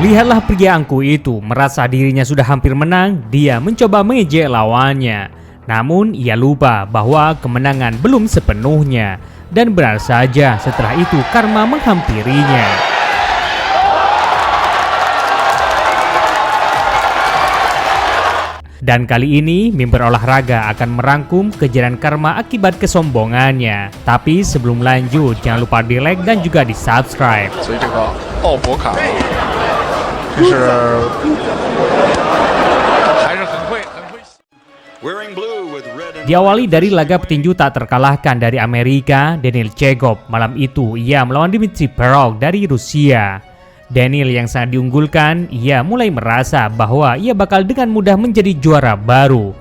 Lihatlah pria angkuh itu, merasa dirinya sudah hampir menang, dia mencoba mengejek lawannya. Namun ia lupa bahwa kemenangan belum sepenuhnya. Dan benar saja setelah itu karma menghampirinya. Dan kali ini meme berolahraga akan merangkum kejadian karma akibat kesombongannya. Tapi sebelum lanjut jangan lupa di like dan juga di subscribe. Diawali dari laga petinju tak terkalahkan dari Amerika, Daniil Chegov. Malam itu ia melawan Dmitry Perov dari Rusia. Daniil yang sangat diunggulkan, ia mulai merasa bahwa ia bakal dengan mudah menjadi juara baru.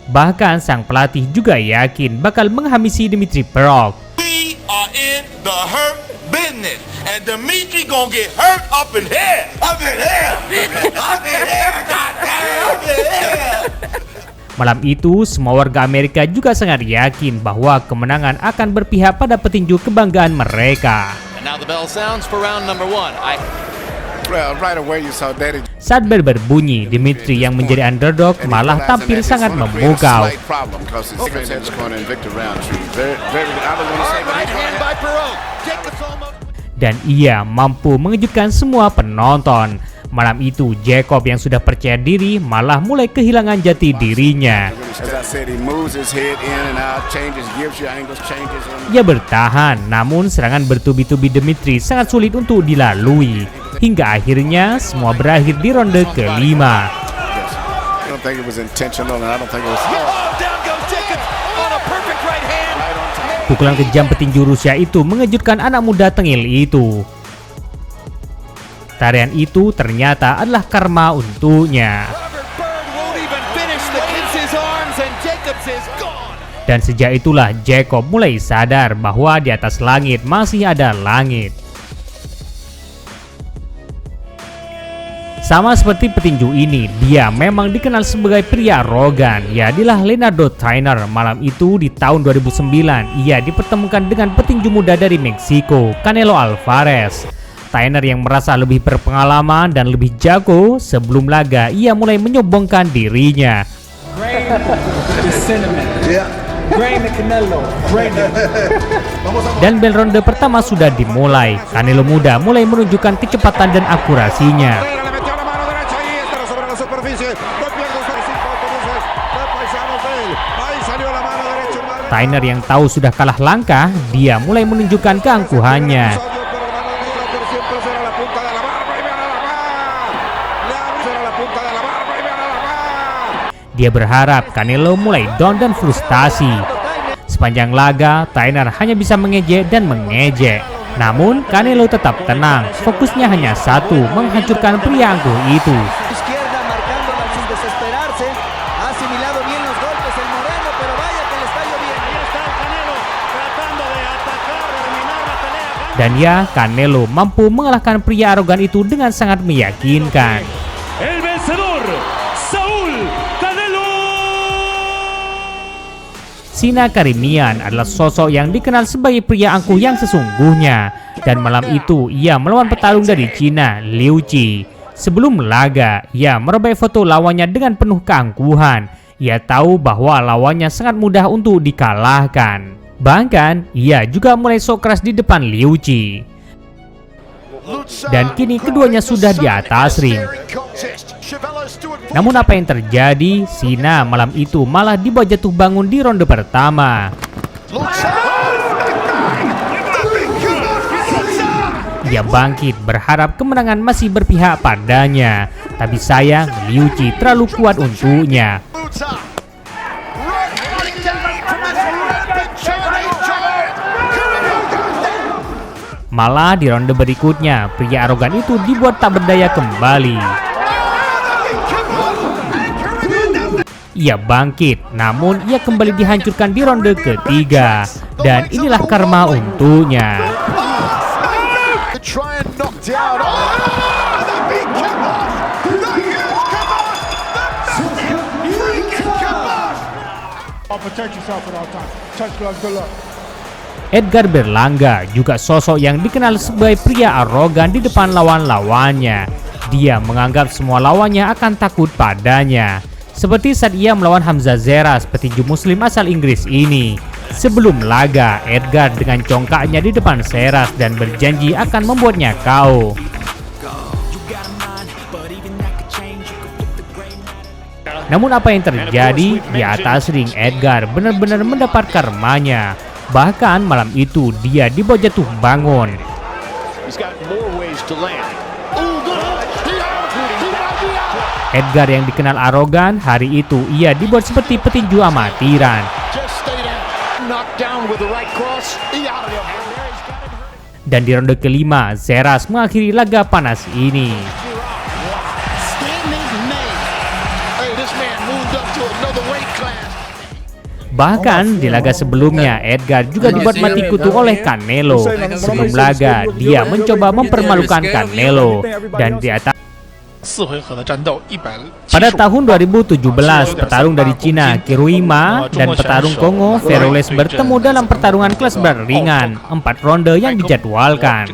Bahkan sang pelatih juga yakin bakal menghamisi Dmitry Perov. And Dmitry gonna get hurt up in here. Up in here. Up in here. Goddamn. Up in here. Malam itu, semua warga Amerika juga sangat yakin bahwa kemenangan akan berpihak pada petinju kebanggaan mereka. Saat bel berbunyi, Dmitry yang menjadi underdog malah tampil sangat memukau. Dan ia mampu mengejutkan semua penonton. Malam itu, Jacob yang sudah percaya diri malah mulai kehilangan jati dirinya. Ia bertahan, namun serangan bertubi-tubi Dmitry sangat sulit untuk dilalui. Hingga akhirnya semua berakhir di ronde kelima. Pukulan kejam petinju Rusia itu mengejutkan anak muda tengil itu. Tarian itu ternyata adalah karma untuknya. Dan sejak itulah Jacob mulai sadar bahwa di atas langit masih ada langit. Sama seperti petinju ini, dia memang dikenal sebagai pria arogan. Yaitu Leonardo Trainer. Malam itu di tahun 2009, ia dipertemukan dengan petinju muda dari Meksiko, Canelo Alvarez. Trainer yang merasa lebih berpengalaman dan lebih jago, sebelum laga ia mulai menyombongkan dirinya. Dan bel ronde pertama sudah dimulai. Canelo muda mulai menunjukkan kecepatan dan akurasinya. Trainer yang tahu sudah kalah langkah, dia mulai menunjukkan keangkuhannya. Dia berharap Canelo mulai down dan frustasi. Sepanjang laga, Trainer hanya bisa mengejek dan mengejek. Namun, Canelo tetap tenang. Fokusnya hanya satu, menghancurkan pria angkuh itu. Dan ya, Canelo mampu mengalahkan pria arogan itu dengan sangat meyakinkan. Sina Karimian adalah sosok yang dikenal sebagai pria angkuh yang sesungguhnya. Dan malam itu ia melawan petarung dari Cina, Liu Qi. Sebelum laga, ia merobek foto lawannya dengan penuh keangkuhan. Ia tahu bahwa lawannya sangat mudah untuk dikalahkan. Bahkan, ia juga mulai sok keras di depan Liu Qi. Dan kini keduanya sudah di atas ring. Namun apa yang terjadi? Sina malam itu malah dibawa jatuh bangun di ronde pertama. Dia bangkit berharap kemenangan masih berpihak padanya. Tapi sayang, Liu Qi terlalu kuat untuknya. Malah di ronde berikutnya, pria arogan itu dibuat tak berdaya kembali. Ia bangkit, namun ia kembali dihancurkan di ronde ketiga. Dan inilah karma untuknya. Protect yourself at all times. Edgar Berlanga juga sosok yang dikenal sebagai pria arogan di depan lawan-lawannya. Dia menganggap semua lawannya akan takut padanya. Seperti saat ia melawan Hamza Zeras, petinju muslim asal Inggris ini. Sebelum laga, Edgar dengan congkaknya di depan Zeras dan berjanji akan membuatnya KO. Namun apa yang terjadi? Di atas ring, Edgar benar-benar mendapat karmanya. Bahkan malam itu dia dibawa jatuh bangun. Edgar yang dikenal arogan, hari itu ia dibuat seperti petinju amatiran. Dan di ronde kelima, Zeras mengakhiri laga panas ini. Bahkan di laga sebelumnya, Edgar juga dibuat mati kutu oleh Canelo. Sebelum laga, dia mencoba mempermalukan Canelo. Dan di atas pada tahun 2017, petarung dari Cina, Kiruima, dan petarung Kongo, Feroles bertemu dalam pertarungan kelas berat ringan, 4 ronde yang dijadwalkan.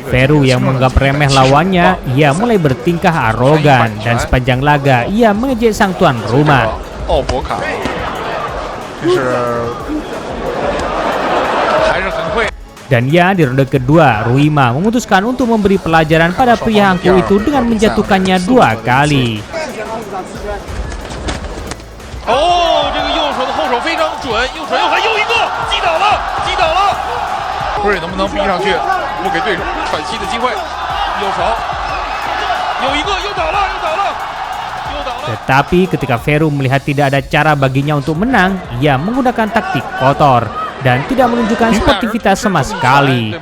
Feru yang menganggap remeh lawannya, ia mulai bertingkah arogan, dan sepanjang laga, ia mengejek sang tuan rumah. Dan ya, di ronde kedua, Ruima memutuskan untuk memberi pelajaran pada pria angkuh itu dengan menjatuhkannya 2 kali. Tetapi ketika Feru melihat tidak ada cara baginya untuk menang, ia menggunakan taktik kotor dan tidak menunjukkan sportivitas sama sekali.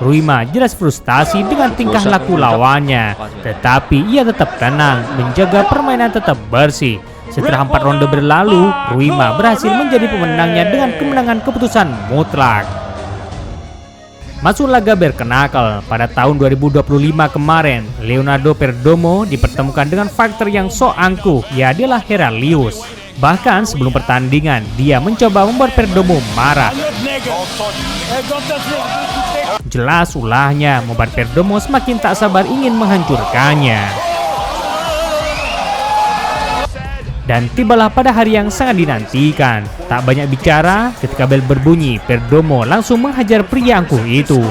Ruima jelas frustasi dengan tingkah laku lawannya, tetapi ia tetap tenang, menjaga permainan tetap bersih. Setelah 4 ronde berlalu, Ruima berhasil menjadi pemenangnya dengan kemenangan keputusan mutlak. Masuk laga berkenakel, pada tahun 2025 kemarin, Leonardo Perdomo dipertemukan dengan fighter yang sok angkuh, ia adalah Heralius. Bahkan sebelum pertandingan, dia mencoba membuat Perdomo marah. Jelas ulahnya membuat Perdomo semakin tak sabar ingin menghancurkannya. Dan tibalah pada hari yang sangat dinantikan. Tak banyak bicara, ketika bel berbunyi, Perdomo langsung menghajar pria angkuh itu.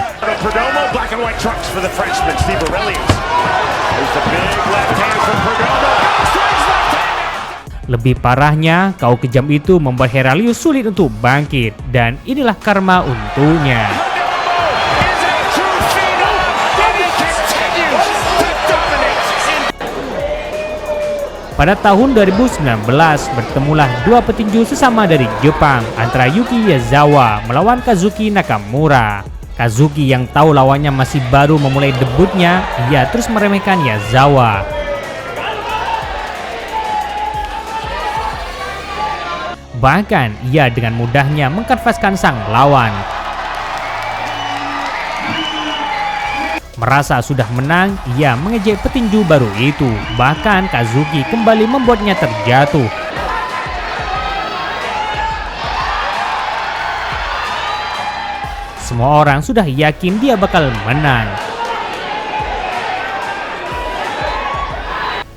Lebih parahnya, kau kejam itu membuat Heralius sulit untuk bangkit. Dan inilah karma untuknya. Pada tahun 2019, bertemulah 2 petinju sesama dari Jepang antara Yuki Yazawa melawan Kazuki Nakamura. Kazuki yang tahu lawannya masih baru memulai debutnya, ia terus meremehkan Yazawa. Bahkan, ia dengan mudahnya mengkanvaskan sang lawan. Merasa sudah menang, ia mengejek petinju baru itu. Bahkan Kazuki kembali membuatnya terjatuh. Semua orang sudah yakin dia bakal menang.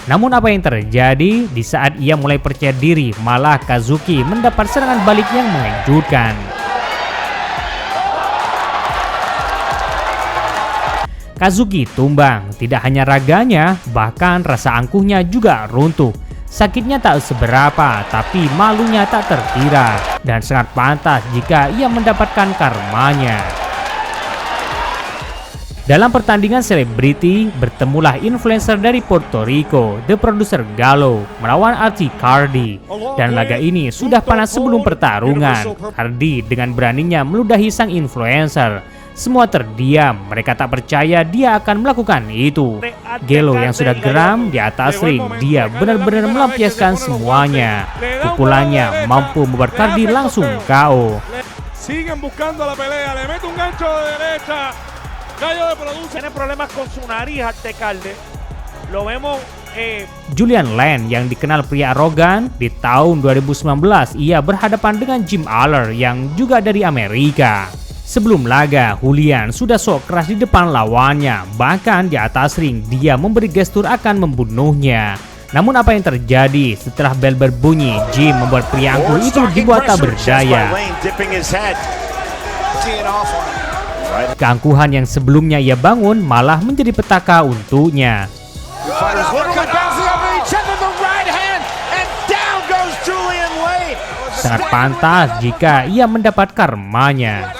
Namun apa yang terjadi? Di saat ia mulai percaya diri, malah Kazuki mendapat serangan balik yang mengejutkan. Kazuki tumbang, tidak hanya raganya, bahkan rasa angkuhnya juga runtuh. Sakitnya tak seberapa, tapi malunya tak terkira. Dan sangat pantas jika ia mendapatkan karmanya. Dalam pertandingan selebriti, bertemulah influencer dari Puerto Rico, The Producer Gallo, melawan Archie Cardi. Dan laga ini sudah panas sebelum pertarungan. Cardi dengan beraninya meludahi sang influencer. Semua terdiam, mereka tak percaya dia akan melakukan itu. Gallo yang sudah geram di atas ring, dia benar-benar melampiaskan semuanya. Pukulannya mampu membuat Cardi langsung KO. siguen buscando la pelea, le mete un gancho de derecha, Gallo de Produce. Tiene problemas con su nariz, Artecalde. Lo vemos Julian Land yang dikenal pria arogan, di tahun 2019 ia berhadapan dengan Jim Aller yang juga dari Amerika. Sebelum laga, Julian sudah sok keras di depan lawannya, bahkan di atas ring dia memberi gestur akan membunuhnya. Namun apa yang terjadi setelah bel berbunyi, Jim membuat pria angkuh itu dibuat tak berdaya. Keangkuhan yang sebelumnya ia bangun malah menjadi petaka untuknya. Sangat pantas jika ia mendapat karmanya.